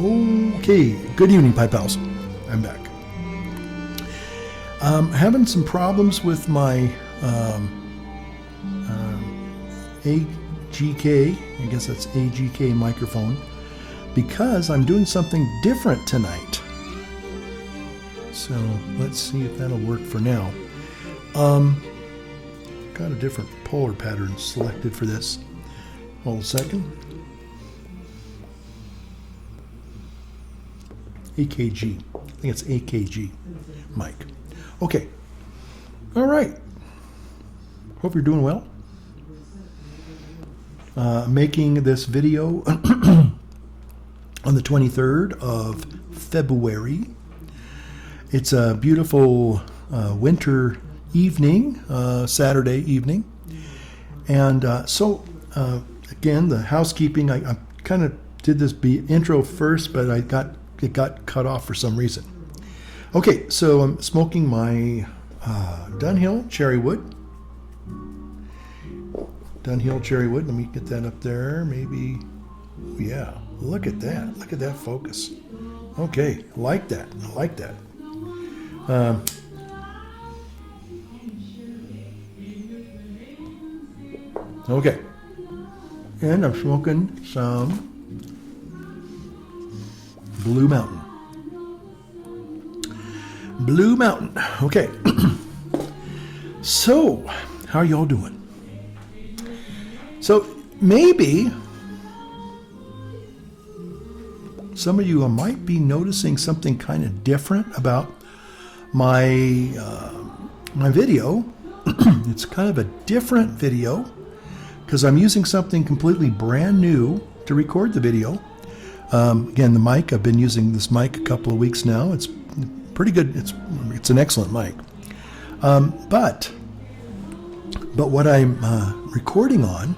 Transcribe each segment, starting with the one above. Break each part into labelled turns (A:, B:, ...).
A: Okay, good evening, Pi Pals. I'm back. Having some problems with my AGK, I guess that's AGK microphone, because I'm doing something different tonight. So let's see if that'll work for now. Got a different polar pattern selected for this. Hold a second. AKG. I think it's AKG mic. Okay. All right. Hope you're doing well. Making this video on the 23rd of February. It's a beautiful winter evening, Saturday evening. And again, the housekeeping, I kind of did this intro first, but it got cut off for some reason. Okay, so I'm smoking my Dunhill Cherrywood. Dunhill Cherrywood. Let me get that up there. Maybe, yeah. Look at that. Look at that focus. Okay, I like that. I like that. Okay, and I'm smoking some Blue Mountain. Blue Mountain. Okay. So, how are y'all doing? So, maybe some of you might be noticing something kind of different about my video. It's kind of a different video because I'm using something completely brand new to record the video. Again, the mic, I've been using this mic a couple of weeks now. It's pretty good. It's an excellent mic. But what I'm recording on,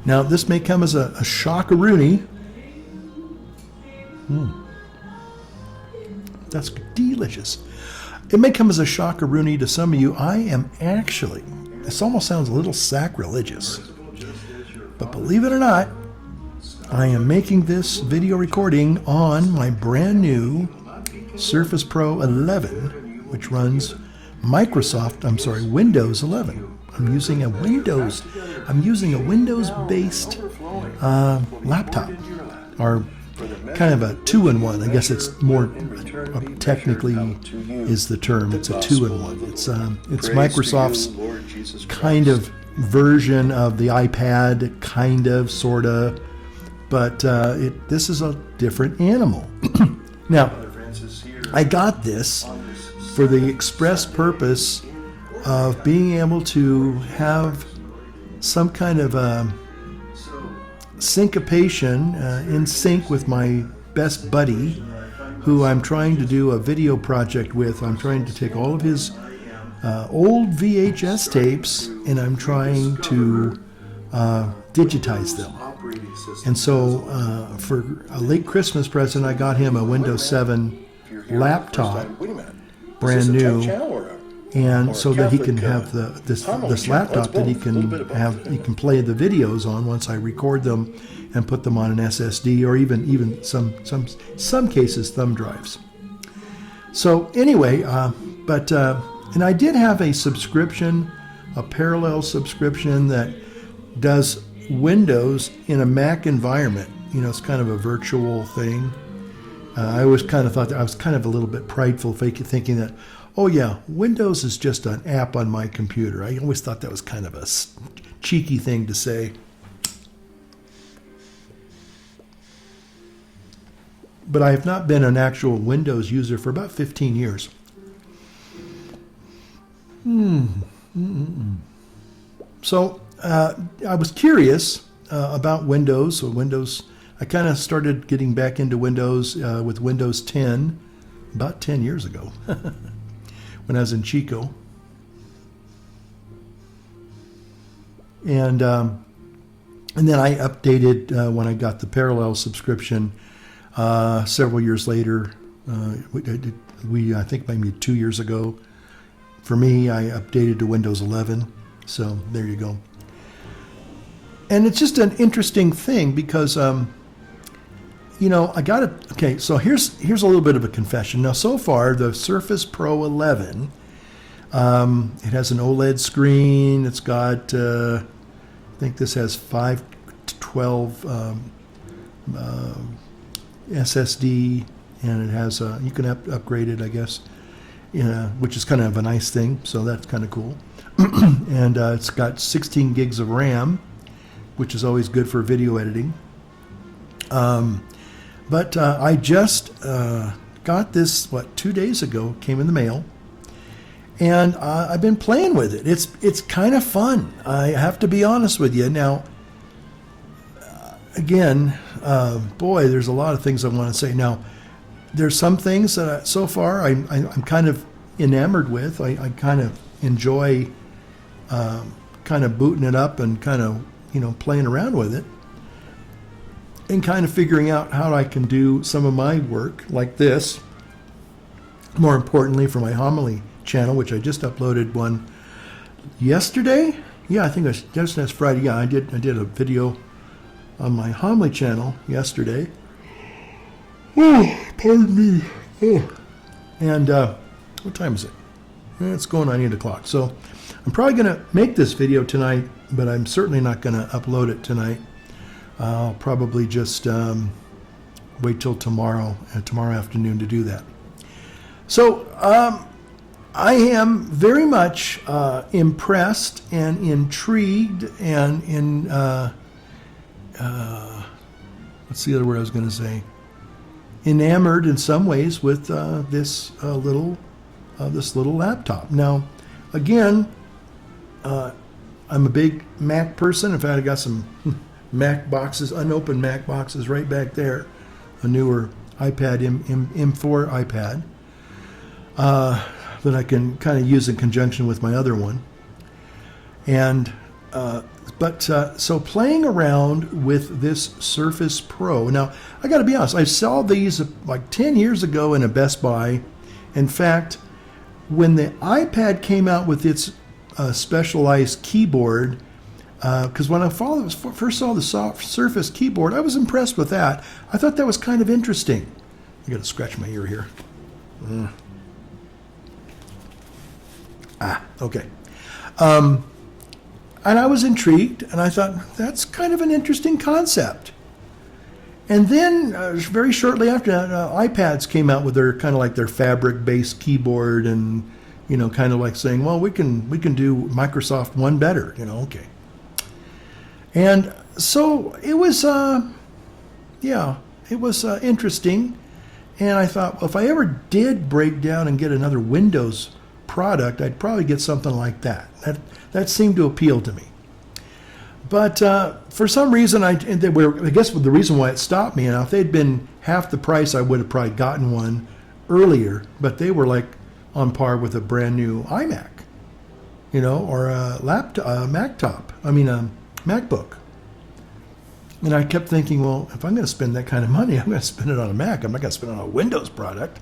A: now this may come as a shockaroonie. That's delicious. It may come as a shockaroonie to some of you. I am actually, this almost sounds a little sacrilegious, but believe it or not, I am making this video recording on my brand new Surface Pro 11, which runs Windows 11. I'm using a Windows-based laptop, or kind of a two-in-one. I guess it's more technically is the term. It's a two-in-one. It's Microsoft's kind of version of the iPad, kind of, sorta, but this is a different animal. Now, I got this for the express purpose of being able to have some kind of syncopation in sync with my best buddy, who I'm trying to do a video project with. I'm trying to take all of his old VHS tapes and I'm trying to digitize them. And so for a late Christmas present, I got him a Windows 7 laptop, brand new, and so that he can have this laptop that he can play the videos on once I record them and put them on an SSD, or even some cases thumb drives. So anyway, and I did have a subscription, a parallel subscription that does Windows in a Mac environment. You know, it's kind of a virtual thing. I always kind of thought that I was kind of a little bit prideful, thinking that, oh yeah, Windows is just an app on my computer. I always thought that was kind of a cheeky thing to say. But I have not been an actual Windows user for about 15 years. So I was curious about Windows. So I kind of started getting back into Windows with Windows 10 about 10 years ago when I was in Chico. And then I updated when I got the parallel subscription several years later. I think maybe 2 years ago. For me, I updated to Windows 11. So there you go. And it's just an interesting thing because I got it. Okay, so here's a little bit of a confession. Now, so far, the Surface Pro 11, it has an OLED screen. It's got, I think this has 512 SSD, and it has you can upgrade it, I guess, which is kind of a nice thing. So that's kind of cool. And it's got 16 gigs of RAM, which is always good for video editing. But I just got this, 2 days ago, came in the mail, and I've been playing with it. It's kind of fun. I have to be honest with you. Now, again, boy, there's a lot of things I want to say. Now, there's some things that so far I'm kind of enamored with. I kind of enjoy kind of booting it up and kind of, playing around with it, and kind of figuring out how I can do some of my work like this. More importantly, for my homily channel, which I just uploaded one yesterday. Yeah, I think it was just last Friday. Yeah, I did a video on my homily channel yesterday. Oh, pardon me. Oh. And what time is it? It's going on 8 o'clock. So I'm probably going to make this video tonight, but I'm certainly not going to upload it tonight. I'll probably just wait till tomorrow afternoon to do that. So I am very much impressed and intrigued and what's the other word I was going to say? Enamored in some ways with this little laptop. Now, again, I'm a big Mac person. In fact, I got some Mac boxes, unopened Mac boxes right back there. A newer iPad, M4 iPad, that I can kind of use in conjunction with my other one. And so playing around with this Surface Pro. Now, I got to be honest, I saw these like 10 years ago in a Best Buy. In fact, when the iPad came out with its specialized keyboard, because when I first saw the Surface keyboard, I was impressed with that. I thought that was kind of interesting. I got to scratch my ear here. Okay. And I was intrigued, and I thought, that's kind of an interesting concept. And then very shortly after that, iPads came out with their kind of like their fabric-based keyboard, and kind of like saying, well, we can do Microsoft one better. Okay. And so it was, interesting. And I thought, well, if I ever did break down and get another Windows product, I'd probably get something like that. That seemed to appeal to me. But for some reason, I guess the reason why it stopped me, and if they'd been half the price, I would have probably gotten one earlier. But they were like on par with a brand new iMac, or a MacBook. And I kept thinking, well, if I'm going to spend that kind of money, I'm going to spend it on a Mac. I'm not going to spend it on a Windows product.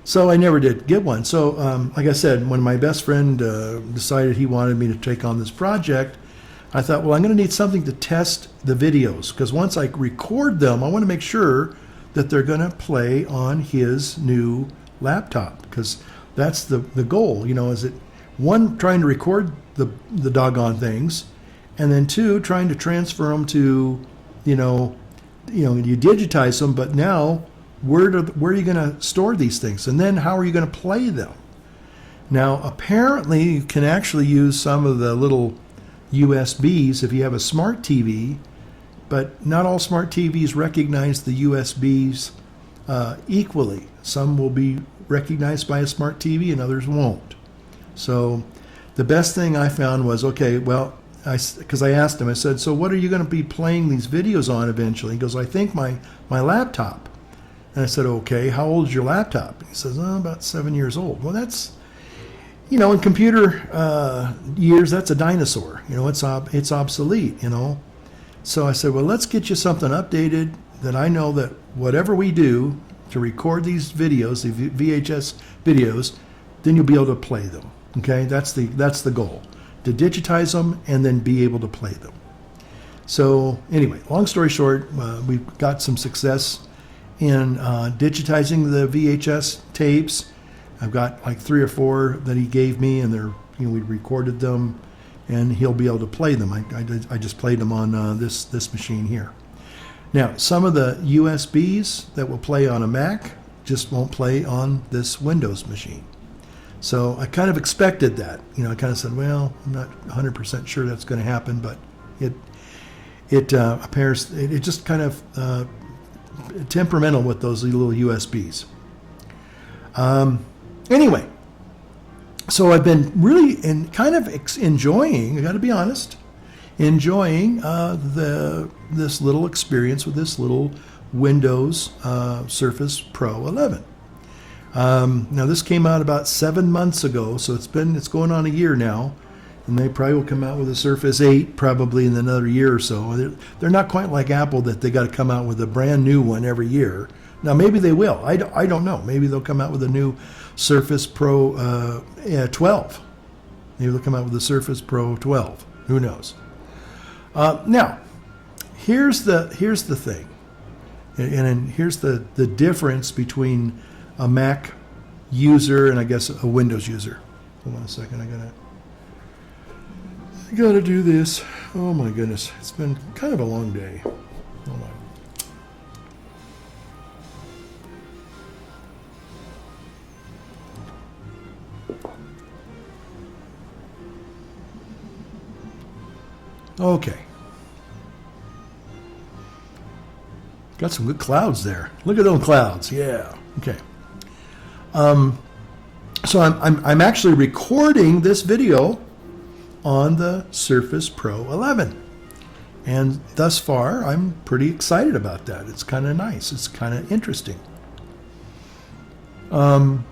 A: So I never did get one. So, like I said, when my best friend decided he wanted me to take on this project, I thought, well, I'm going to need something to test the videos, because once I record them, I want to make sure that they're going to play on his new laptop, because that's the goal. Is it one, trying to record the doggone things, and then two, trying to transfer them to, you digitize them, but now where are you going to store these things? And then how are you going to play them? Now, apparently, you can actually use some of the little USBs if you have a smart TV, but not all smart TVs recognize the USBs equally. Some will be recognized by a smart TV and others won't. So the best thing I found was, okay, well, because I asked him, I said, so what are you going to be playing these videos on eventually? He goes, I think my laptop. And I said, okay, how old is your laptop? He says, about 7 years old. Well, that's, in computer years, that's a dinosaur. It's obsolete, So I said, well, let's get you something updated that I know that whatever we do to record these videos, the VHS videos, then you'll be able to play them. Okay, that's the goal, to digitize them and then be able to play them. So anyway, long story short, we've got some success in digitizing the VHS tapes. I've got like 3 or 4 that he gave me, and they're, we recorded them, and he'll be able to play them. I just played them on this machine here. Now, some of the USBs that will play on a Mac just won't play on this Windows machine. So I kind of expected that. I kind of said, well, I'm not 100% sure that's going to happen, but it appears it just kind of temperamental with those little USBs. Anyway, so I've been really kind of enjoying, I got to be honest, enjoying this little experience with this little Windows Surface Pro 11. Now this came out about 7 months ago, so it's going on a year now, and they probably will come out with a Surface 8 probably in another year or so. They're not quite like Apple that they got to come out with a brand new one every year. Now maybe they will. I don't know. Maybe they'll come out with a new Surface Pro 12. Maybe they'll come out with the Surface Pro 12. Who knows? Now, here's the thing, and here's the difference between a Mac user and I guess a Windows user. Hold on a second. I gotta do this. Oh my goodness, it's been kind of a long day. Hold on. Okay. Got some good clouds there. Look at those clouds. Yeah. Okay. So I'm actually recording this video on the Surface Pro 11. And thus far, I'm pretty excited about that. It's kind of nice. It's kind of interesting. And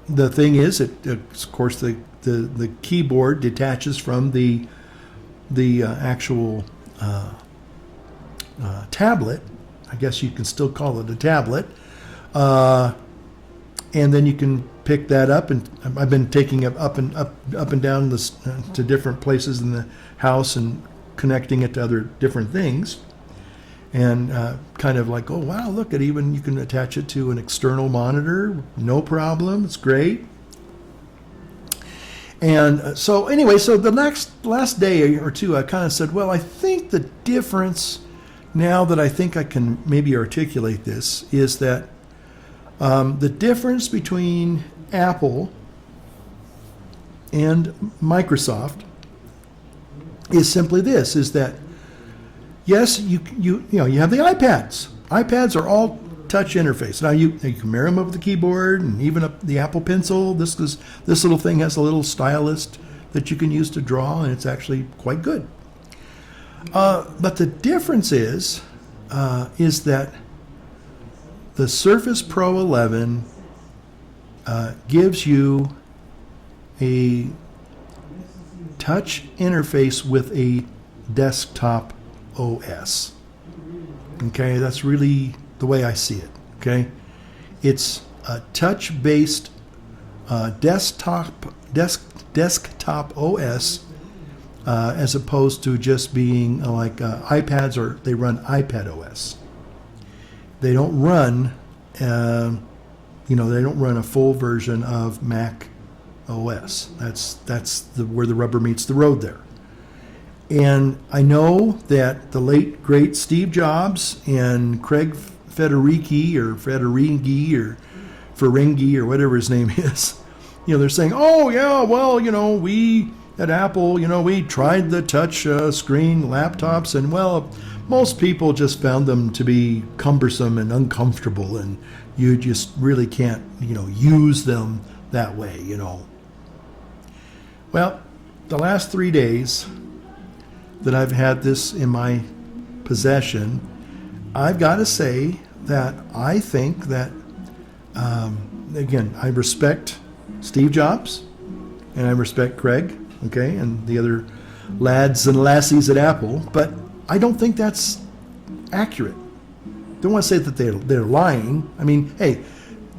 A: the thing is, of course, the keyboard detaches from the actual tablet. I guess you can still call it a tablet. And then you can pick that up, and I've been taking it up and down this to different places in the house and connecting it to other different things, and kind of like, oh wow, look at, even you can attach it to an external monitor, no problem. It's great. And so anyway, so the last day or two, I kind of said, well, I think the difference, now that I think I can maybe articulate this, is that the difference between Apple and Microsoft is simply this: is that yes, you have the iPads. iPads are all touch interface. Now you can marry them up with the keyboard and even up the Apple Pencil. This little thing has a little stylus that you can use to draw, and it's actually quite good. But the difference is that the Surface Pro 11 gives you a touch interface with a desktop OS. Okay, that's really the way I see it. Okay, it's a touch-based desktop OS, as opposed to just being like iPads, or they run iPad OS. They don't run, they don't run a full version of Mac OS. That's where the rubber meets the road there. And I know that the late great Steve Jobs and Craig Federighi or Ferengi or whatever his name is, they're saying, oh yeah, well, we at Apple, we tried the touch screen laptops, and well, most people just found them to be cumbersome and uncomfortable, and you just really can't, use them that way, Well, the last 3 days that I've had this in my possession, I've got to say that I think that, again, I respect Steve Jobs, and I respect Craig, okay, and the other lads and lassies at Apple, but I don't think that's accurate. Don't want to say that they're lying. I mean, hey,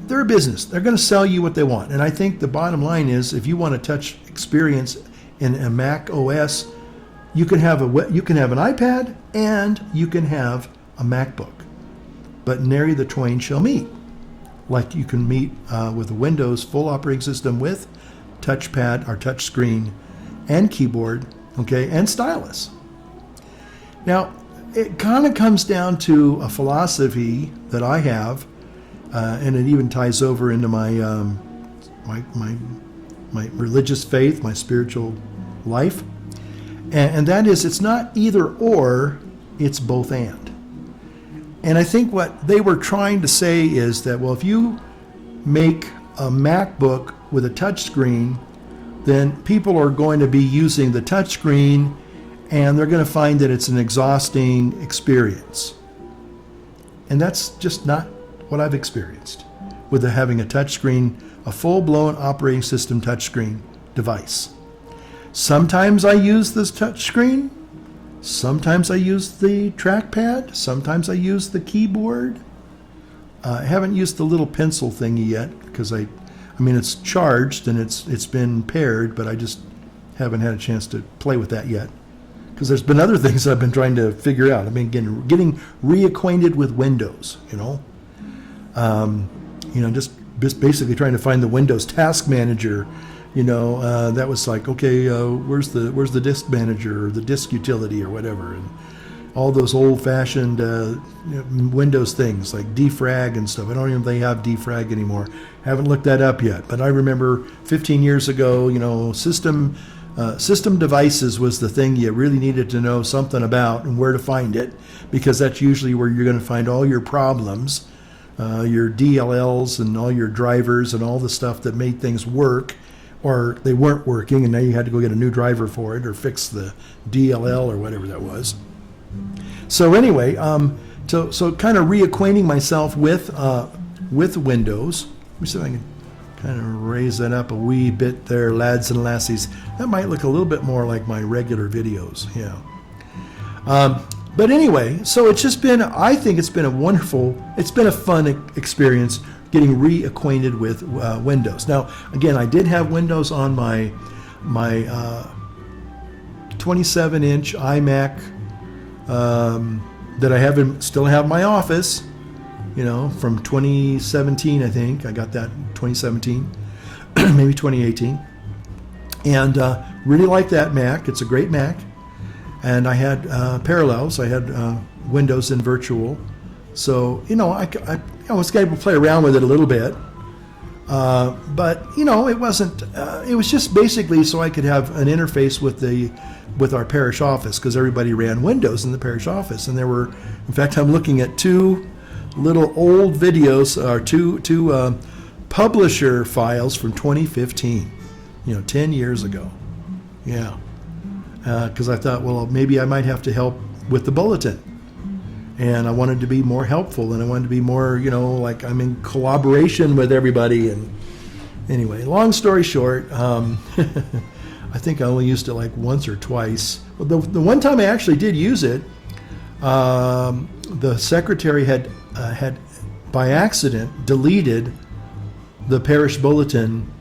A: they're a business. They're going to sell you what they want. And I think the bottom line is, if you want a touch experience in a Mac OS, you can have an iPad and you can have a MacBook, but nary the twain shall meet. Like you can meet with a Windows full operating system with touchpad or touch screen and keyboard, okay, and stylus. Now, it kind of comes down to a philosophy that I have, and it even ties over into my my religious faith, my spiritual life, and that is, it's not either or, it's both and. And I think what they were trying to say is that, well, if you make a MacBook with a touch screen, then people are going to be using the touch screen and they're going to find that it's an exhausting experience. And that's just not what I've experienced with having a touch screen, a full-blown operating system touchscreen device. Sometimes I use this touch screen. Sometimes I use the trackpad. Sometimes I use the keyboard. I haven't used the little pencil thingy yet because I mean, it's charged and it's been paired, but I just haven't had a chance to play with that yet because there's been other things I've been trying to figure out. I mean, getting reacquainted with Windows, just basically trying to find the Windows Task Manager. That was like, okay, where's the disk manager or the disk utility or whatever, and all those old-fashioned Windows things like defrag and stuff. I don't even think they have defrag anymore. Haven't looked that up yet, but I remember 15 years ago, system devices was the thing you really needed to know something about and where to find it, because that's usually where you're going to find all your problems, your DLLs and all your drivers and all the stuff that made things work, or they weren't working and now you had to go get a new driver for it or fix the DLL or whatever that was. So anyway, so kind of reacquainting myself with Windows. Let me see if I can kind of raise that up a wee bit there, lads and lassies. That might look a little bit more like my regular videos, yeah. But anyway, so it's just been, I think it's been a fun experience getting reacquainted with Windows. Now, again, I did have Windows on my 27-inch iMac that I still have in my office, from 2017, I think. I got that in 2017, maybe 2018. And really like that Mac. It's a great Mac. And I had parallels. I had Windows in virtual. So, I was able to play around with it a little bit. But, it wasn't, it was just basically so I could have an interface with our parish office, because everybody ran Windows in the parish office. And there were, in fact, I'm looking at two little old videos, or two publisher files from 2015, 10 years ago. Yeah. Because I thought, well, maybe I might have to help with the bulletin. And I wanted to be more helpful, and I wanted to be more, like I'm in collaboration with everybody. And anyway, long story short, I think I only used it like once or twice. Well, the one time I actually did use it, the secretary had by accident deleted the parish bulletin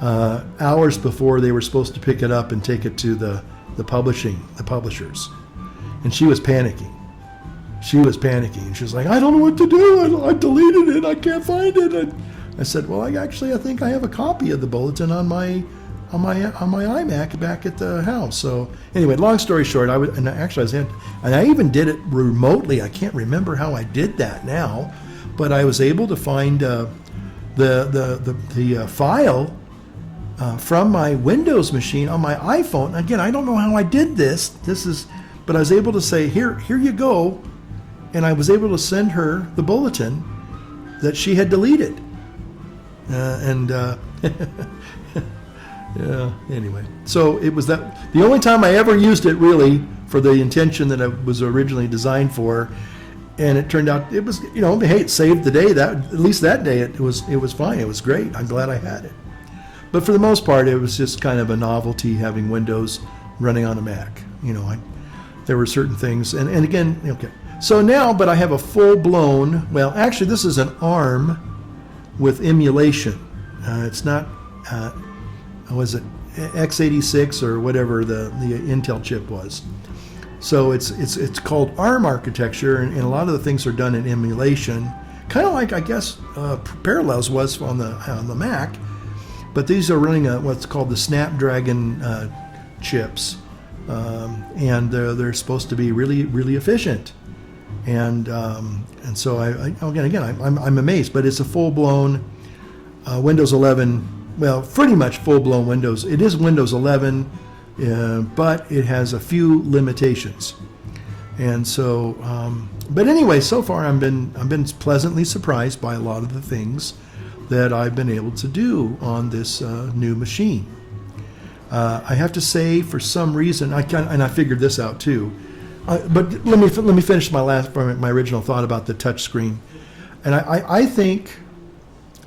A: hours before they were supposed to pick it up and take it to the publishers, and she was panicking. She was like, I don't know what to do. I deleted it. I can't find it. And I said, well, I think I have a copy of the bulletin on my iMac back at the house. So anyway, long story short, I even did it remotely. I can't remember how I did that now, but I was able to find the file from my Windows machine on my iPhone. Again, I don't know how I did this. But I was able to say, here you go. And I was able to send her the bulletin that she had deleted. Yeah, anyway. So it was the only time I ever used it really for the intention that it was originally designed for. And it turned out it was, hey, it saved the day. At least that day it was fine. It was great. I'm glad I had it. But for the most part, it was just kind of a novelty having Windows running on a Mac. There were certain things, and again, okay. So now, but I have a full-blown, well, actually this is an ARM with emulation. It's not, x86 or whatever the Intel chip was. So it's called ARM architecture, and a lot of the things are done in emulation, kind of like, I guess, Parallels was on the Mac, but these are running what's called the Snapdragon chips, and they're supposed to be really, really efficient. And so I'm amazed, but it's a full-blown Windows 11. Well, pretty much full-blown Windows. It is Windows 11, but it has a few limitations. And so, but anyway, so far I've been pleasantly surprised by a lot of the things that I've been able to do on this new machine. I have to say, for some reason, I figured this out too. But let me finish my original thought about the touch screen. And I think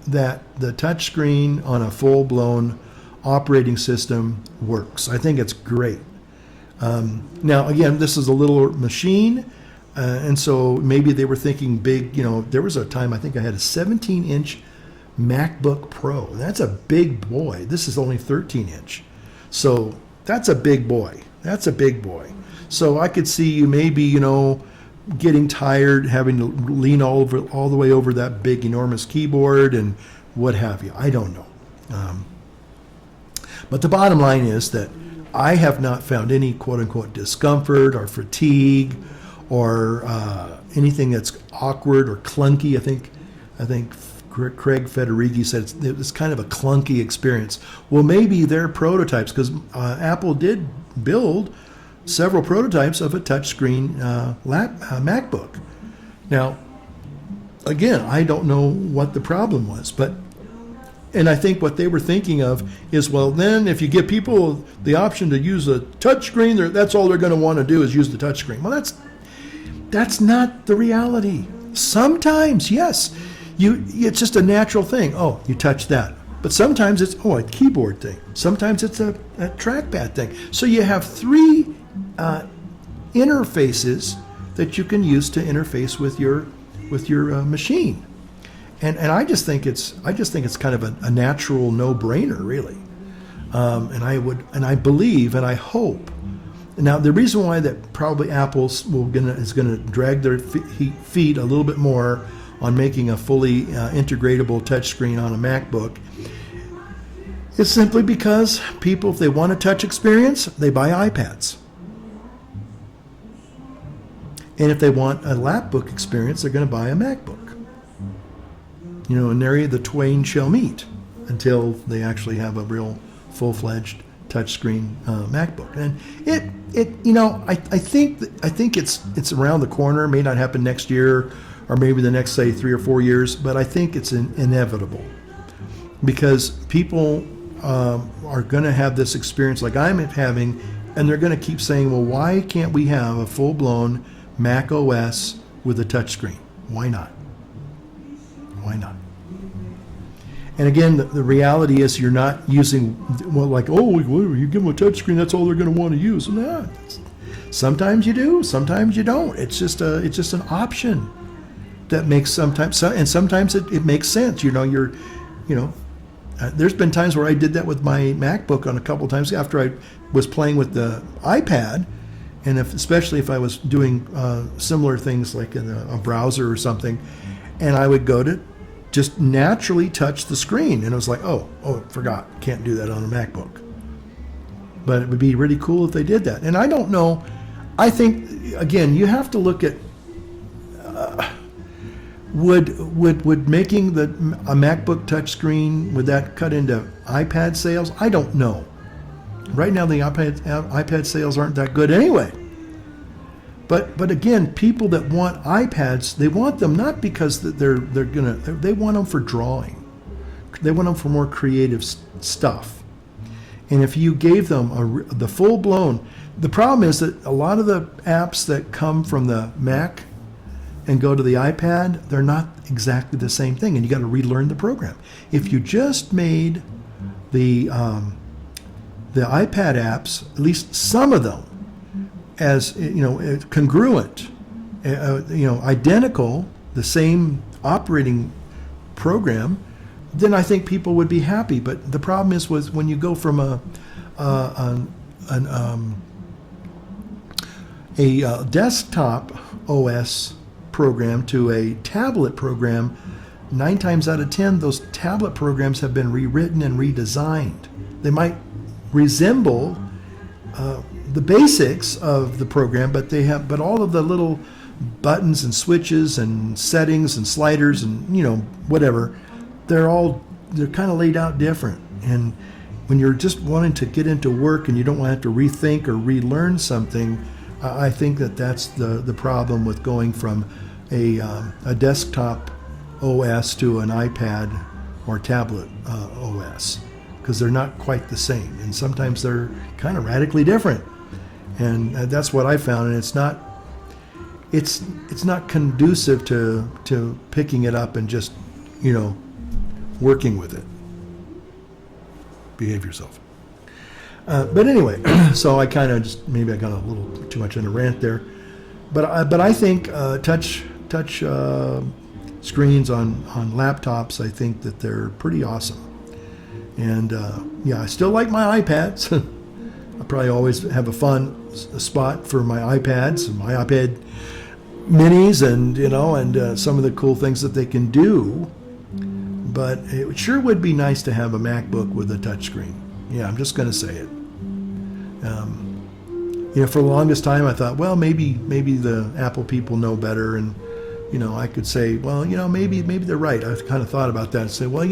A: that the touch screen on a full-blown operating system works. I think it's great. Now, again, this is a little machine, and so maybe they were thinking big. There was a time I think I had a 17-inch MacBook Pro. That's a big boy. This is only 13-inch. So that's a big boy. That's a big boy. So I could see you maybe, getting tired, having to lean all the way over that big, enormous keyboard and what have you. I don't know. But the bottom line is that I have not found any quote-unquote discomfort or fatigue or anything that's awkward or clunky. I think Craig Federighi said it's kind of a clunky experience. Well, maybe they're prototypes, because Apple did build several prototypes of a touchscreen MacBook. Now, again, I don't know what the problem was, and I think what they were thinking of is, well, then if you give people the option to use a touchscreen, that's all they're going to want to do is use the touchscreen. Well, that's not the reality. Sometimes, yes, it's just a natural thing. Oh, you touch that. But sometimes it's a keyboard thing. Sometimes it's a trackpad thing. So you have three interfaces that you can use to interface with your machine, and I just think it's kind of a natural no-brainer, really. And I believe and I hope. Now, the reason why that probably Apple is going to drag their feet a little bit more on making a fully integratable touchscreen on a MacBook is simply because people, if they want a touch experience, they buy iPads. And if they want a lapbook experience, they're going to buy a MacBook. And there the twain shall meet until they actually have a real full-fledged touchscreen MacBook. And I think it's around the corner. It may not happen next year, or maybe the next, say, 3 or 4 years, but I think it's inevitable, because people are going to have this experience like I'm having, and they're going to keep saying, well, why can't we have a full-blown Mac OS with a touchscreen? Why not? Why not? And again, the reality is you're not using, you give them a touchscreen, that's all they're going to want to use. No, sometimes you do, sometimes you don't. It's just an option that makes sometimes it makes sense. There's been times where I did that with my MacBook on a couple of times after I was playing with the iPad. And especially if I was doing similar things like in a browser or something, and I would go to just naturally touch the screen, and it was like, forgot, can't do that on a MacBook. But it would be really cool if they did that. And I don't know. I think, again, you have to look at would making a MacBook touchscreen, would that cut into iPad sales? I don't know. Right now, the iPad sales aren't that good anyway. But again, people that want iPads, they want them not because they want them for drawing. They want them for more creative stuff. And if you gave them the full-blown, the problem is that a lot of the apps that come from the Mac and go to the iPad, they're not exactly the same thing, and you got to relearn the program. If you just made the iPad apps, at least some of them, as congruent, identical, the same operating program, then I think people would be happy. But the problem is when you go from a a desktop OS program to a tablet program, 9 times out of 10, those tablet programs have been rewritten and redesigned. They might resemble the basics of the program, but all of the little buttons and switches and settings and sliders and whatever, they're kind of laid out different. And when you're just wanting to get into work and you don't want to have to rethink or relearn something, I think that's the problem with going from a desktop OS to an iPad or tablet OS, because they're not quite the same, and sometimes they're kind of radically different. And that's what I found, and it's not conducive to picking it up and just working with it. Behave yourself. But anyway, so I kind of maybe I got a little too much in a rant there, but I think touch screens on laptops, I think that they're pretty awesome. And I still like my iPads. I probably always have a spot for my iPads and my iPad minis, and some of the cool things that they can do. But it sure would be nice to have a MacBook with a touchscreen. Yeah, I'm just going to say it. For the longest time I thought, well, maybe the Apple people know better, and I could say, well, maybe they're right. I kind of thought about that and say, well,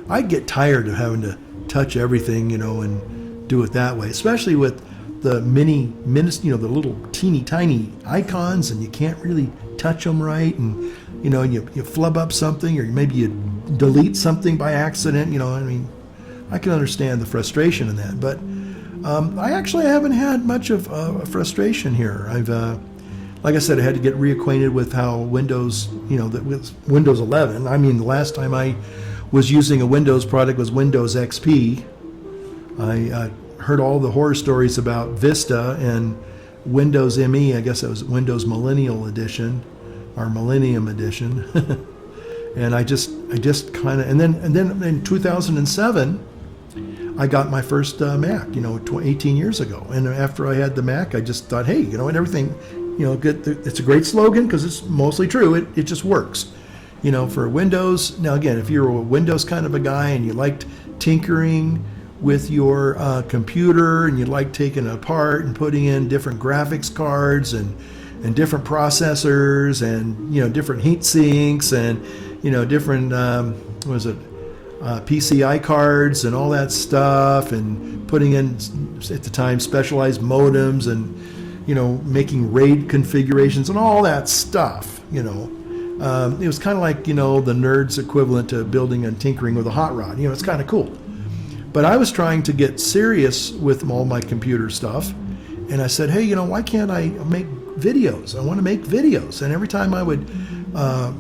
A: I'd get tired of having to touch everything, and do it that way, especially with the the little teeny tiny icons, and you can't really touch them right, and you flub up something, or maybe you delete something by accident. I can understand the frustration in that, but I actually haven't had much of frustration here. I've like I said, I had to get reacquainted with how Windows, with Windows 11. I mean, the last time I was using a Windows product was Windows XP. I heard all the horror stories about Vista and Windows ME. I guess that was Windows Millennial Edition or Millennium Edition. And I just kind of, and then in 2007, I got my first Mac, 18 years ago. And after I had the Mac, I just thought, hey, and everything, good. It's a great slogan because it's mostly true. It just works, for Windows. Now, again, if you're a Windows kind of a guy and you liked tinkering with your computer, and you like taking it apart and putting in different graphics cards and different processors and different heat sinks and different PCI cards and all that stuff, and putting in at the time specialized modems and making RAID configurations and all that stuff. It was kind of like the nerd's equivalent to building and tinkering with a hot rod. It's kind of cool. But I was trying to get serious with all my computer stuff, and I said, hey, why can't I make videos? I want to make videos. And every time I would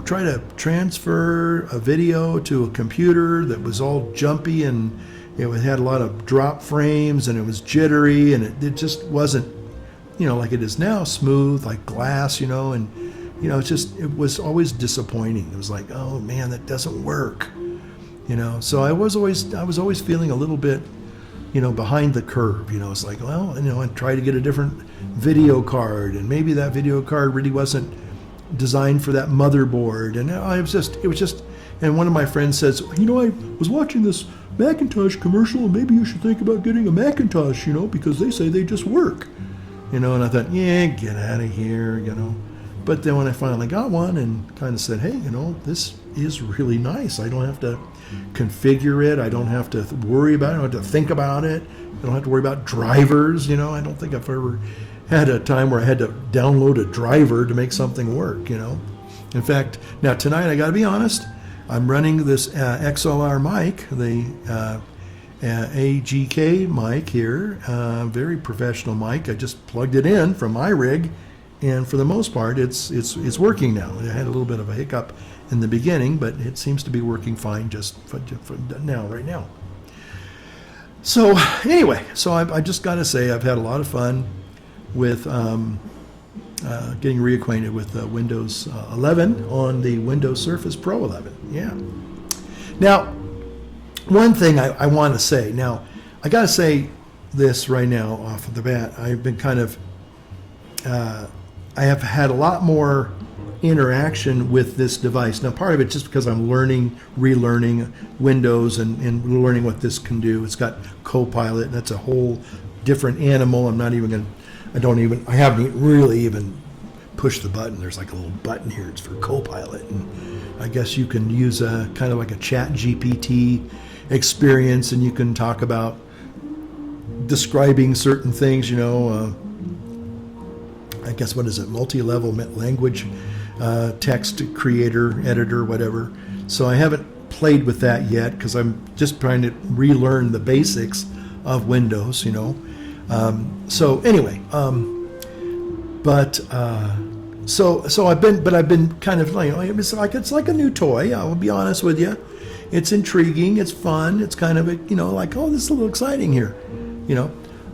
A: try to transfer a video to a computer that was all jumpy, and it had a lot of drop frames, and it was jittery, and it just wasn't, like it is now, smooth like glass, and it was always disappointing. It was like, oh man, that doesn't work. So I was always feeling a little bit, behind the curve. It's like, well, I'd try to get a different video card, and maybe that video card really wasn't designed for that motherboard. And it was just, and one of my friends says, I was watching this Macintosh commercial, and maybe you should think about getting a Macintosh, because they say they just work. And I thought, yeah, get out of here, But then when I finally got one and kind of said, hey, this is really nice. I don't have to configure it. I don't have to worry about it. I don't have to think about it. I don't have to worry about drivers. I don't think I've ever had a time where I had to download a driver to make something work, In fact, now tonight, I got to be honest, I'm running this XLR mic, the AGK mic here, very professional mic. I just plugged it in from my rig, and for the most part, it's working now. I had a little bit of a hiccup in the beginning, but it seems to be working fine just for now, right now. So anyway, I just got to say I've had a lot of fun with getting reacquainted with Windows 11 on the Windows Surface Pro 11. Yeah. Now, one thing I want to say. Now, I got to say, this right now off of the bat. I've been kind of, I have had a lot more interaction with this device. Now, part of it just because I'm relearning Windows and learning what this can do. It's got Copilot, and that's a whole different animal. I haven't really even pushed the button. There's like a little button here. It's for Copilot. And I guess you can use a kind of like a chat GPT experience, and you can talk about describing certain things, I guess, what is it, multi-level language text creator, editor, whatever. So I haven't played with that yet because I'm just trying to relearn the basics of Windows, So anyway, I've been kind of, it's like a new toy. I will be honest with you. It's intriguing. It's fun. It's kind of this is a little exciting here,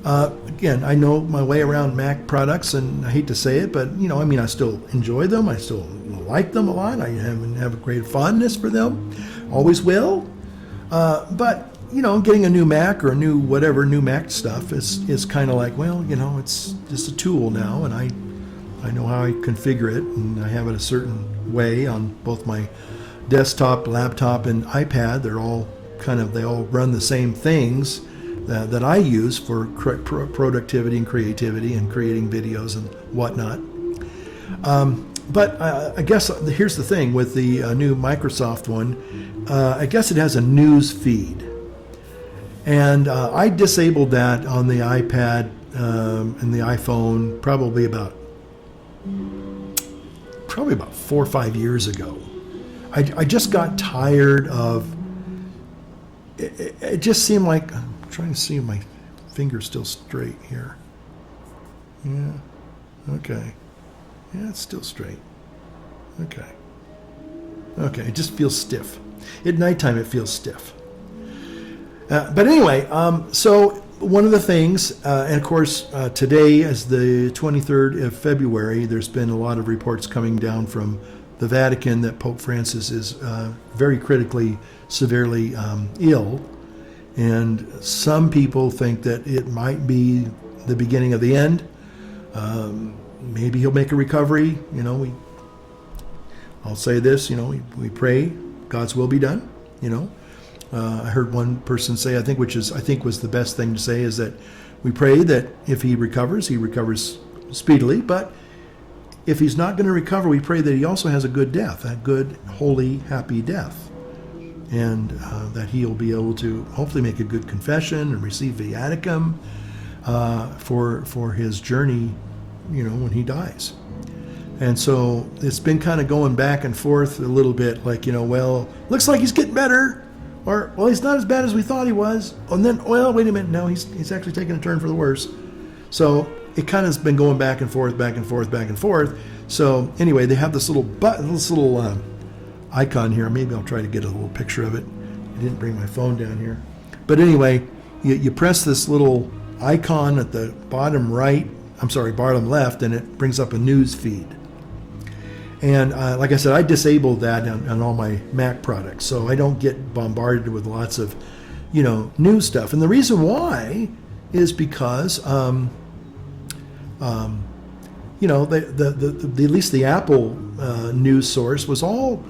A: Again, I know my way around Mac products, and I hate to say it, but I still enjoy them. I still like them a lot. I have a great fondness for them. Always will. But getting a new Mac or new Mac stuff is kind of like, it's just a tool now, and I know how I configure it, and I have it a certain way on both my desktop, laptop, and iPad. They all run the same things that I use for productivity and creativity and creating videos and whatnot. But I guess here's the thing with the new Microsoft one. I guess it has a news feed. And I disabled that on the iPad and the iPhone probably about 4 or 5 years ago. I just got tired of it. Just seemed like, I'm trying to see if my finger's still straight here. Yeah. Okay. Yeah, it's still straight. Okay. It just feels stiff. At nighttime, it feels stiff. But anyway, so one of the things, and of course, today is the 23rd of February. There's been a lot of reports coming down from the Vatican that Pope Francis is very critically, severely ill. And some people think that it might be the beginning of the end. Maybe he'll make a recovery. I'll say this, we pray God's will be done. I heard one person say, which was the best thing to say, is that we pray that if he recovers speedily. But if he's not going to recover, we pray that he also has a good death, a good, holy, happy death. And that he'll be able to hopefully make a good confession and receive viaticum for his journey, when he dies. And so it's been kind of going back and forth a little bit, like, looks like he's getting better, or, well, he's not as bad as we thought he was. And then, well, wait a minute, no, he's actually taking a turn for the worse. So it kind of has been going back and forth, back and forth, back and forth. So anyway, they have this little icon here. Maybe I'll try to get a little picture of it. I didn't bring my phone down here. But anyway, you press this little icon at the bottom left, and it brings up a news feed. And like I said, I disabled that on all my Mac products, so I don't get bombarded with lots of, news stuff. And the reason why is because, at least the Apple news source was all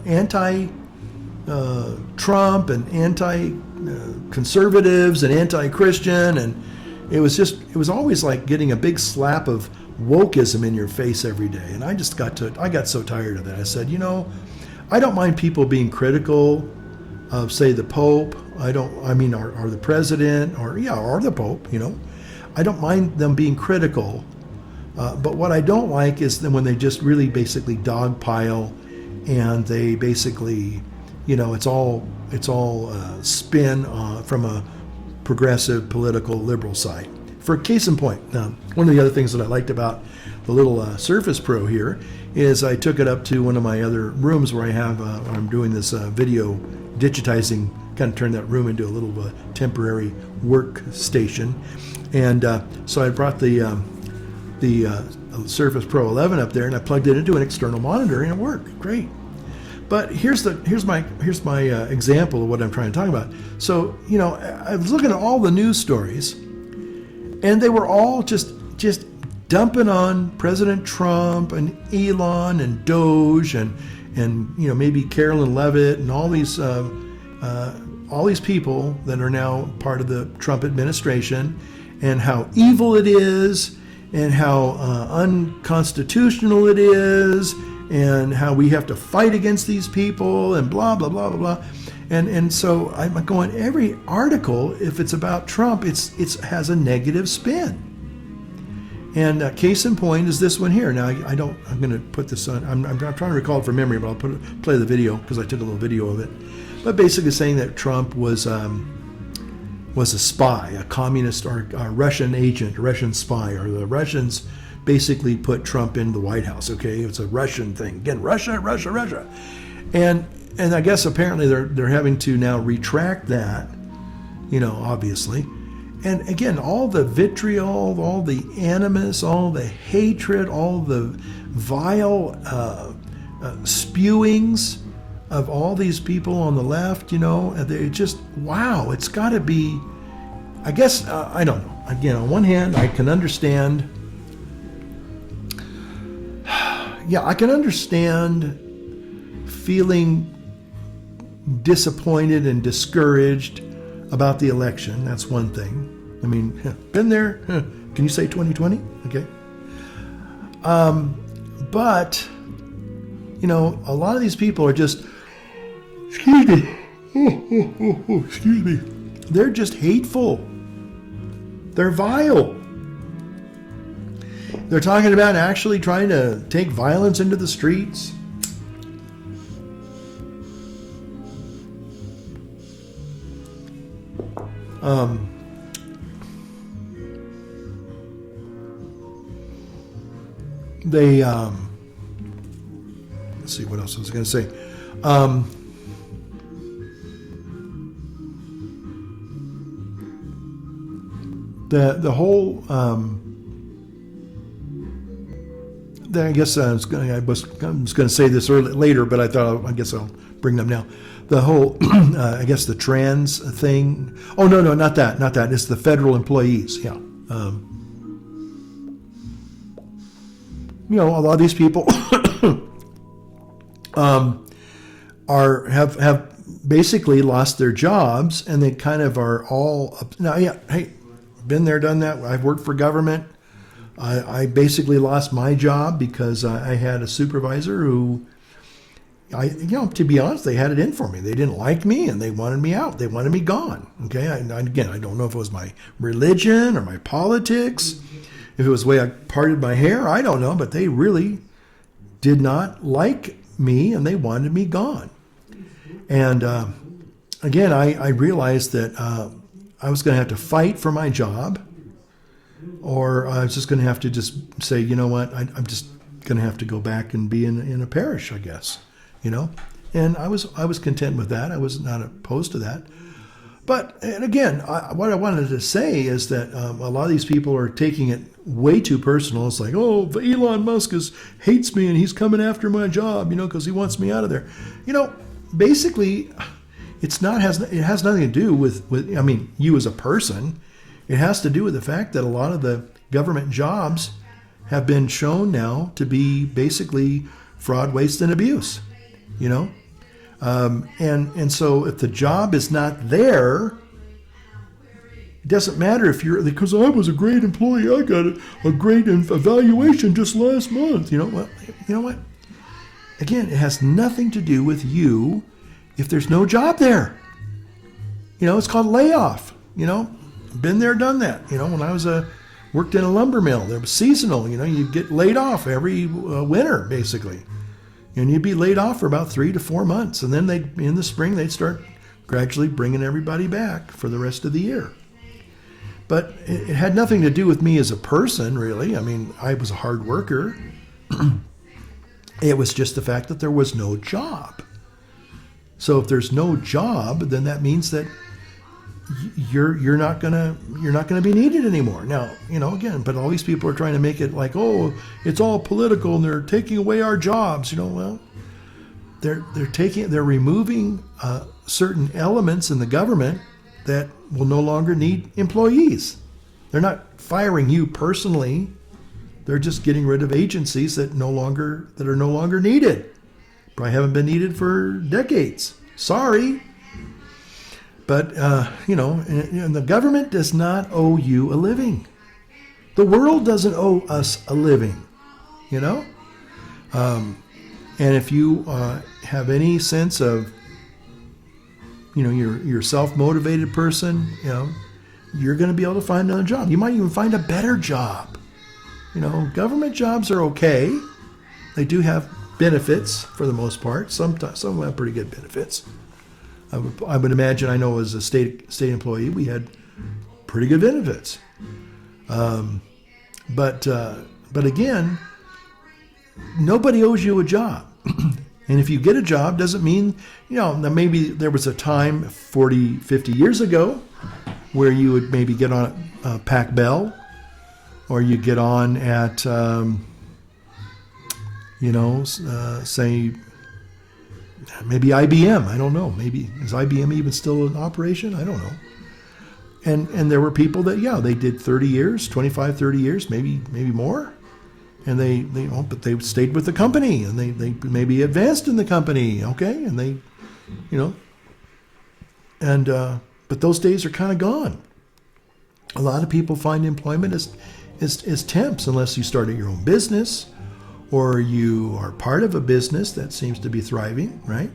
A: anti-Trump and anti-conservatives and anti-Christian, and it was always like getting a big slap of wokeism in your face every day. And I got so tired of that. I said, I don't mind people being critical of, say, the Pope. or the president, or the Pope, I don't mind them being critical. But what I don't like is when they just really basically dogpile, and they basically, it's all spin from a progressive, political, liberal side. For case in point, one of the other things that I liked about the little Surface Pro here is I took it up to one of my other rooms where I'm doing this video digitizing, kind of turned that room into a little temporary workstation. And so I brought the Surface Pro 11 up there, and I plugged it into an external monitor, and it worked great. But here's my example of what I'm trying to talk about. So I was looking at all the news stories, And they were all just dumping on President Trump and Elon and Doge and maybe Carolyn Levitt and all these people that are now part of the Trump administration, and how evil it is, and how unconstitutional it is, and how we have to fight against these people, and blah blah blah blah blah. And so I'm going, every article, if it's about Trump, it has a negative spin. And case in point is this one here. Now I'm going to put this on. I'm trying to recall it from memory, but I'll play the video because I took a little video of it. But basically saying that Trump was a spy, a communist or a Russian agent, a Russian spy, or the Russians basically put Trump in the White House. Okay, it's a Russian thing. Again, Russia, Russia, Russia, and I guess apparently they're having to now retract that, obviously. And again, all the vitriol, all the animus, all the hatred, all the vile spewings of all these people on the left, they just, wow, it's got to be, I guess, I don't know. Again, on one hand, I can understand, I can understand feeling disappointed and discouraged about the election. That's one thing. I mean, been there. Can you say 2020? Okay. But, a lot of these people are just, excuse me, excuse me, they're just hateful. They're vile. They're talking about actually trying to take violence into the streets. Let's see what else I was going to say. The whole, I guess I was going to say this later, but I guess I'll bring them now. The whole, I guess the trans thing. Oh, no, not that. It's the federal employees. Yeah. A lot of these people have basically lost their jobs, and they kind of are all now. Yeah, hey, been there, done that. I've worked for government. I basically lost my job because I had a supervisor who, to be honest, they had it in for me. They didn't like me, and they wanted me out. They wanted me gone. Okay, again, I don't know if it was my religion or my politics. If it was the way I parted my hair, I don't know, but they really did not like me, and they wanted me gone. And again, I realized that I was going to have to fight for my job, or I was just going to have to just say, you know what, I'm just going to have to go back and be in a parish, I guess, And I was content with that. I was not opposed to that. But, and again, what I wanted to say is that a lot of these people are taking it way too personal. It's like, oh, Elon Musk hates me and he's coming after my job, because he wants me out of there. Basically, it has nothing to do with you as a person. It has to do with the fact that a lot of the government jobs have been shown now to be basically fraud, waste, and abuse, And so if the job is not there, it doesn't matter if because I was a great employee, I got a great evaluation just last month. Well, you know what? Again, it has nothing to do with you if there's no job there. It's called layoff. Been there, done that. When I worked in a lumber mill, there was seasonal. You'd get laid off every winter, basically. And you'd be laid off for about 3 to 4 months. And then in the spring, they'd start gradually bringing everybody back for the rest of the year. But it had nothing to do with me as a person, really. I was a hard worker. It was just the fact that there was no job. So if there's no job, then that means that you're not gonna be needed anymore. Now, again, but all these people are trying to make it like, oh, it's all political and they're taking away our jobs. Well, they're removing certain elements in the government that will no longer need employees. They're not firing you personally. They're just getting rid of agencies that are no longer needed. Probably haven't been needed for decades. Sorry. But, and the government does not owe you a living. The world doesn't owe us a living, And if you have any sense of, you're a self-motivated person, you're going to be able to find another job. You might even find a better job. Government jobs are okay. They do have benefits for the most part. Some of them have pretty good benefits. I would imagine, I know as a state employee, we had pretty good benefits. But again, nobody owes you a job. And if you get a job, doesn't mean, maybe there was a time 40, 50 years ago where you would maybe get on Pac Bell, or you get on at, say, maybe IBM. I don't know. Maybe is IBM even still in operation? I don't know. And there were people that, they did 30 years, 25, 30 years, maybe more. And but they stayed with the company, and they maybe advanced in the company, okay? And they, but those days are kind of gone. A lot of people find employment as temps, unless you started your own business, or you are part of a business that seems to be thriving, right?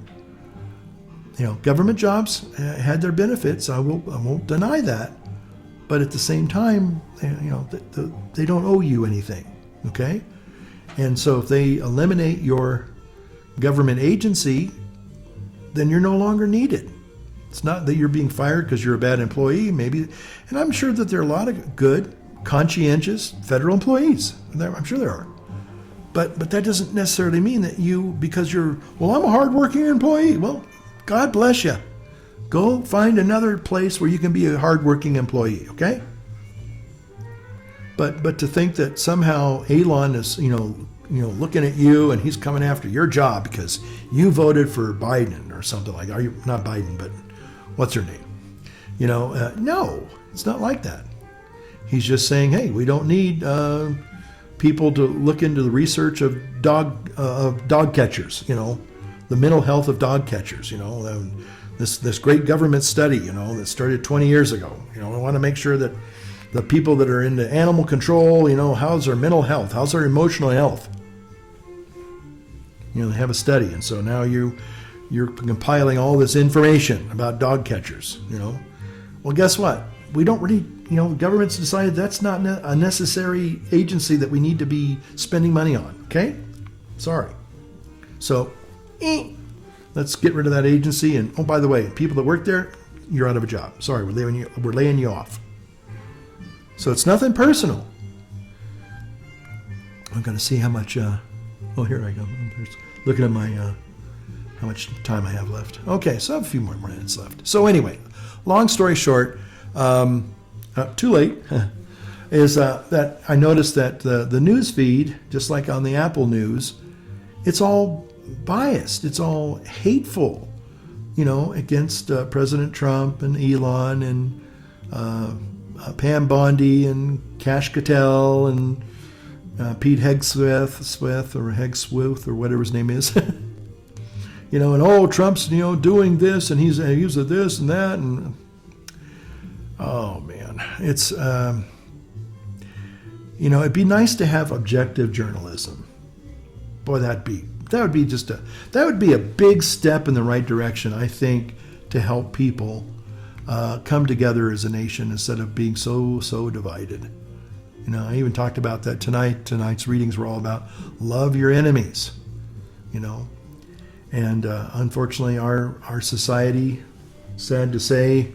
A: Government jobs had their benefits. I won't deny that, but at the same time, they don't owe you anything, okay? And so if they eliminate your government agency, then you're no longer needed. It's not that you're being fired because you're a bad employee, maybe. And I'm sure that there are a lot of good, conscientious federal employees. I'm sure there are. But that doesn't necessarily mean that because I'm a hardworking employee. Well, God bless you. Go find another place where you can be a hardworking employee, okay? But to think that somehow Elon is, looking at you and he's coming after your job because you voted for Biden or something like that. Not Biden, but what's her name? No, it's not like that. He's just saying, hey, we don't need people to look into the research of dog catchers, the mental health of dog catchers, this great government study, that started 20 years ago. We want to make sure that the people that are into animal control, how's their mental health? How's their emotional health? They have a study. And so now you're compiling all this information about dog catchers, Well, guess what? We don't really, the government's decided that's not a necessary agency that we need to be spending money on, okay? Sorry. So, let's get rid of that agency. And, oh, by the way, people that work there, you're out of a job. Sorry, we're laying you off. So it's nothing personal. I'm going to see how much, here I go. Looking at my, how much time I have left. Okay, so I have a few more minutes left. So anyway, long story short, too late, is that I noticed that the news feed, just like on the Apple News, it's all biased. It's all hateful, against President Trump and Elon and Pam Bondi and Cash Cattell and Pete Hegswith or whatever his name is. And Trump's doing this and he's using this and that, and oh man, it's it'd be nice to have objective journalism. Boy, that would be a big step in the right direction, I think, to help people come together as a nation instead of being so divided. I even talked about that tonight. Tonight's readings were all about love your enemies. And unfortunately, our society, sad to say,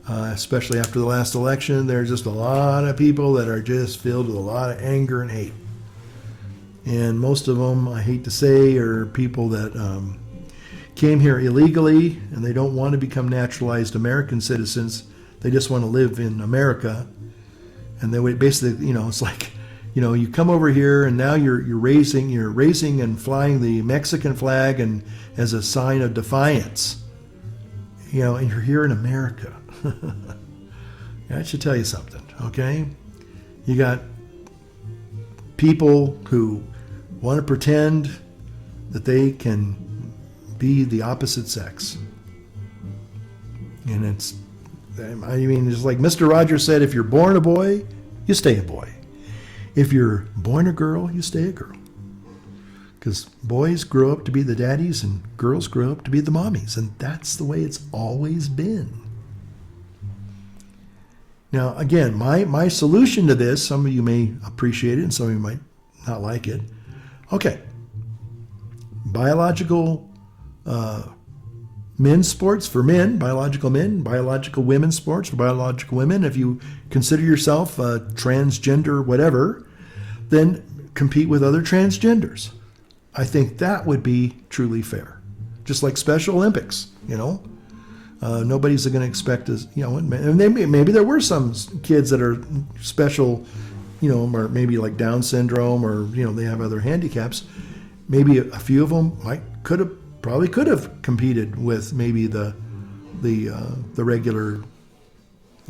A: especially after the last election, there's just a lot of people that are just filled with a lot of anger and hate. And most of them, I hate to say, are people that came here illegally and they don't want to become naturalized American citizens. They just want to live in America. And they would basically, it's like, you come over here and now you're raising and flying the Mexican flag and as a sign of defiance. And you're here in America. That should tell you something, okay? You got people who want to pretend that they can be the opposite sex. And it's like Mr. Rogers said, if you're born a boy, you stay a boy. If you're born a girl, you stay a girl. Because boys grow up to be the daddies and girls grow up to be the mommies. And that's the way it's always been. Now, again, my solution to this, some of you may appreciate it and some of you might not like it. Okay. Biological men's sports for men, biological women's sports for biological women. If you consider yourself a transgender, whatever, then compete with other transgenders. I think that would be truly fair. Just like Special Olympics, nobody's going to expect us, and maybe there were some kids that are special, or maybe like Down syndrome, or they have other handicaps. Maybe a few of them probably could have competed with maybe the regular.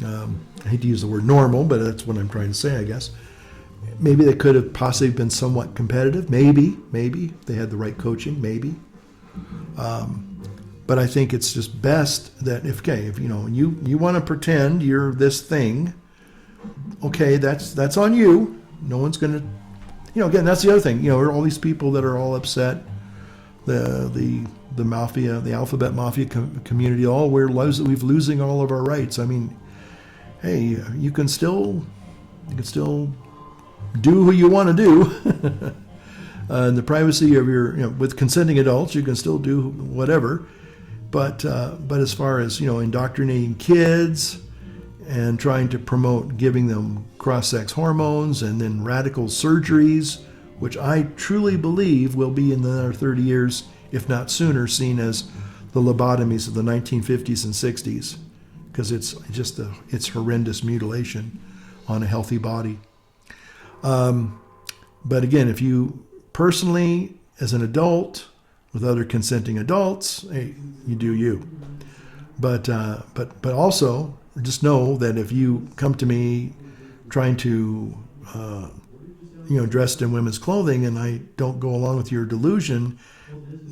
A: I hate to use the word normal, but that's what I'm trying to say, I guess. Maybe they could have possibly been somewhat competitive. Maybe they had the right coaching. Maybe. But I think it's just best that if you want to pretend you're this thing, okay, that's on you. No one's going to, again, that's the other thing. All these people that are all upset, the mafia, the alphabet mafia community, we're losing all of our rights. I mean, hey, you can still do who you want to do. In the privacy of your, with consenting adults, you can still do whatever. But as far as indoctrinating kids and trying to promote giving them cross-sex hormones and then radical surgeries, which I truly believe will be in another 30 years, if not sooner, seen as the lobotomies of the 1950s and 60s, because it's just it's horrendous mutilation on a healthy body. But again, if you personally, as an adult, with other consenting adults, hey, you do you. But also just know that if you come to me trying to dressed in women's clothing and I don't go along with your delusion,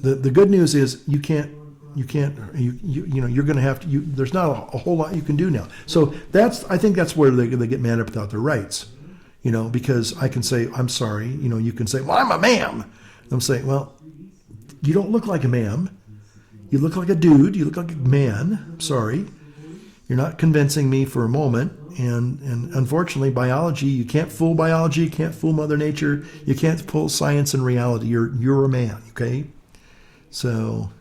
A: the good news is you're going to have to. There's not a whole lot you can do now. So I think that's where they get mad about their rights. Because I can say I'm sorry. You can say, well, I'm a ma'am. I'm saying, well, you don't look like a ma'am. You look like a dude. You look like a man. I'm sorry. You're not convincing me for a moment. And unfortunately, biology, you can't fool biology. You can't fool Mother Nature. You can't fool science and reality. You're a man, okay? So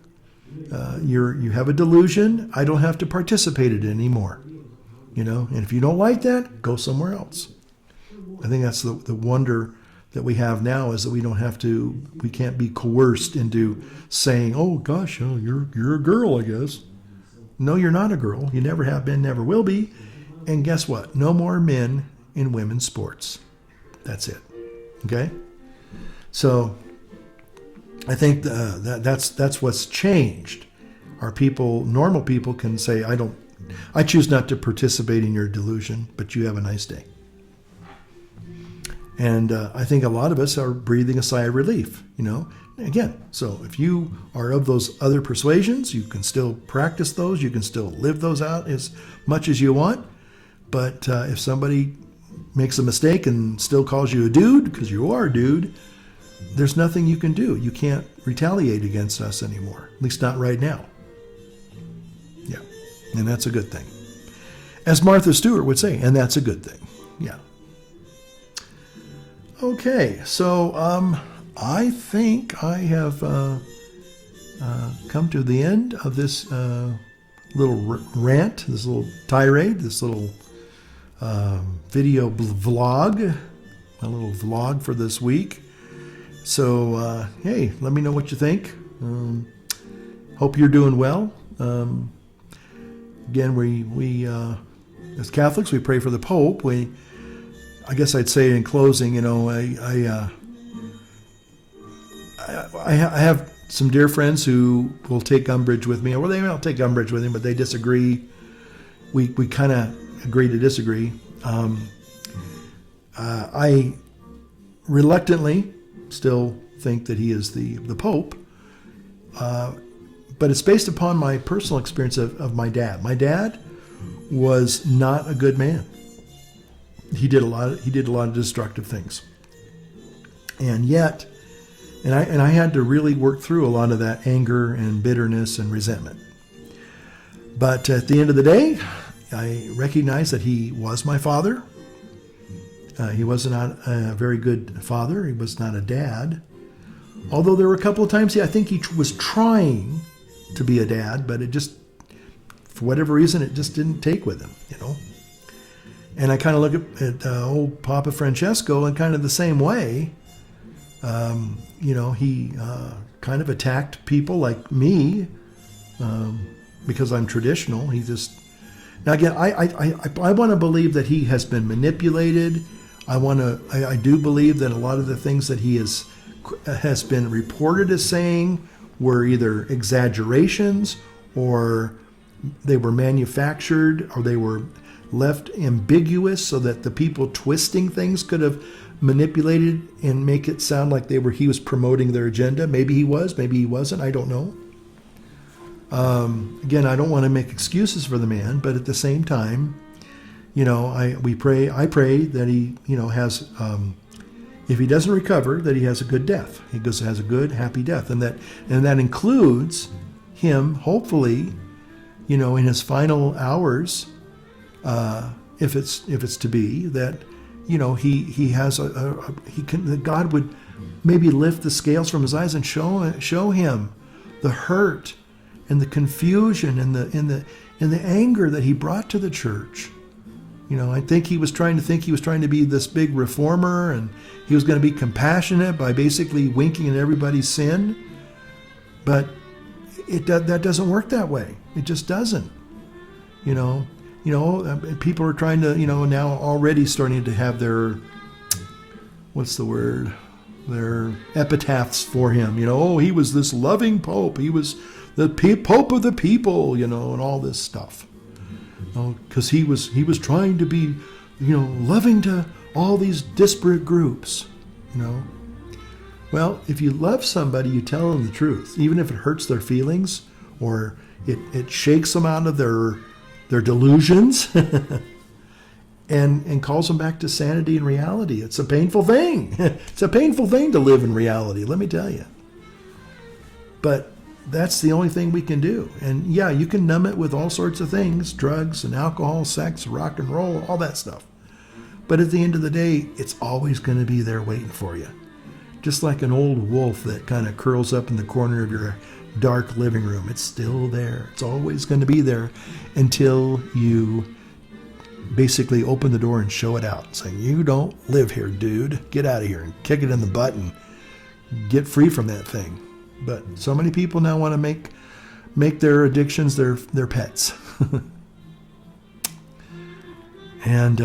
A: you have a delusion. I don't have to participate in it anymore. And if you don't like that, go somewhere else. I think that's the wonder that we have now, is that we can't be coerced into saying, oh gosh, you're a girl, I guess. No, you're not a girl. You never have been, never will be. And guess what? No more men in women's sports. That's it. Okay? So I think that's what's changed. Normal people can say, I choose not to participate in your delusion, but you have a nice day. And I think a lot of us are breathing a sigh of relief, Again, so if you are of those other persuasions, you can still practice those. You can still live those out as much as you want. But if somebody makes a mistake and still calls you a dude, because you are a dude, there's nothing you can do. You can't retaliate against us anymore, at least not right now. Yeah, and that's a good thing. As Martha Stewart would say, and that's a good thing. Yeah. Okay, so I think I have come to the end of this little rant, this little tirade, this little video vlog, my little vlog for this week. So, hey, let me know what you think. Hope you're doing well. Again, we as Catholics, we pray for the Pope. I guess I'd say in closing, I have some dear friends who will take umbrage with me, or they don't take umbrage with me, but they disagree. We kind of agree to disagree. I reluctantly still think that he is the Pope, but it's based upon my personal experience of my dad. My dad was not a good man. He did a lot of destructive things, and yet, and I had to really work through a lot of that anger and bitterness and resentment. But at the end of the day, I recognize that he was my father. He was not a very good father. He was not a dad. Although there were a couple of times I think he was trying to be a dad, but it just, for whatever reason, it just didn't take with him, you know. And I kind of look at old Papa Francesco in kind of the same way. You know, he kind of attacked people like me because I'm traditional. He just, now again, I want to believe that he has been manipulated. I do believe that a lot of the things that he has been reported as saying were either exaggerations, or they were manufactured, or they were left ambiguous so that the people twisting things could have manipulated and make it sound like he was promoting their agenda. Maybe he was, maybe he wasn't, I don't know. Again, I don't want to make excuses for the man, but at the same time, you know, I pray that he, you know, has, if he doesn't recover, that he has a good death. He has a good, happy death, and that includes him, hopefully, you know, in his final hours, if it's to be, that, you know, he has that God would maybe lift the scales from his eyes and show him the hurt and the confusion and the anger that he brought to the church. You know, I think he was trying to be this big reformer, and he was going to be compassionate by basically winking at everybody's sin. But that doesn't work that way. It just doesn't. You know, people are trying to, you know, now already starting to have their, what's the word? Their epitaphs for him. You know, oh, he was this loving Pope. He was the Pope of the people, you know, and all this stuff. Because he was trying to be, you know, loving to all these disparate groups, you know. Well, if you love somebody, you tell them the truth, even if it hurts their feelings or it shakes them out of their delusions and calls them back to sanity and reality. It's a painful thing. It's a painful thing to live in reality, let me tell you. But that's the only thing we can do. And yeah, you can numb it with all sorts of things, drugs and alcohol, sex, rock and roll, all that stuff. But at the end of the day, it's always going to be there waiting for you. Just like an old wolf that kind of curls up in the corner of your dark living room. It's still there. It's always going to be there until you basically open the door and show it out, saying, you don't live here, dude. Get out of here, and kick it in the butt and get free from that thing. But so many people now want to make their addictions their pets. and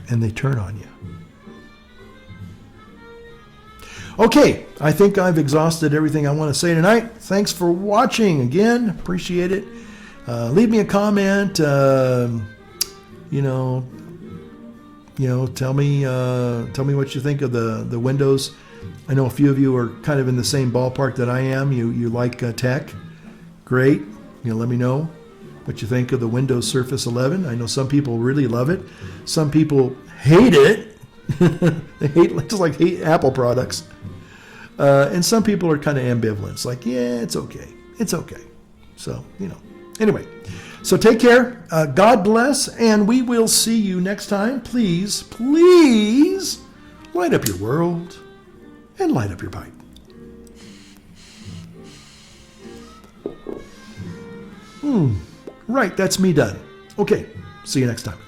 A: they turn on you. Okay, I think I've exhausted everything I want to say tonight. Thanks for watching again. Appreciate it. Leave me a comment. Tell me what you think of the Windows. I know a few of you are kind of in the same ballpark that I am. You like tech. Great. Let me know what you think of the Windows Surface 11. I know some people really love it. Some people hate it. They hate Apple products. And some people are kind of ambivalent. It's like, yeah, it's okay. It's okay. So, Anyway, so take care. God bless, and we will see you next time. Please, please light up your world and light up your pipe. Right, that's me done. Okay, see you next time.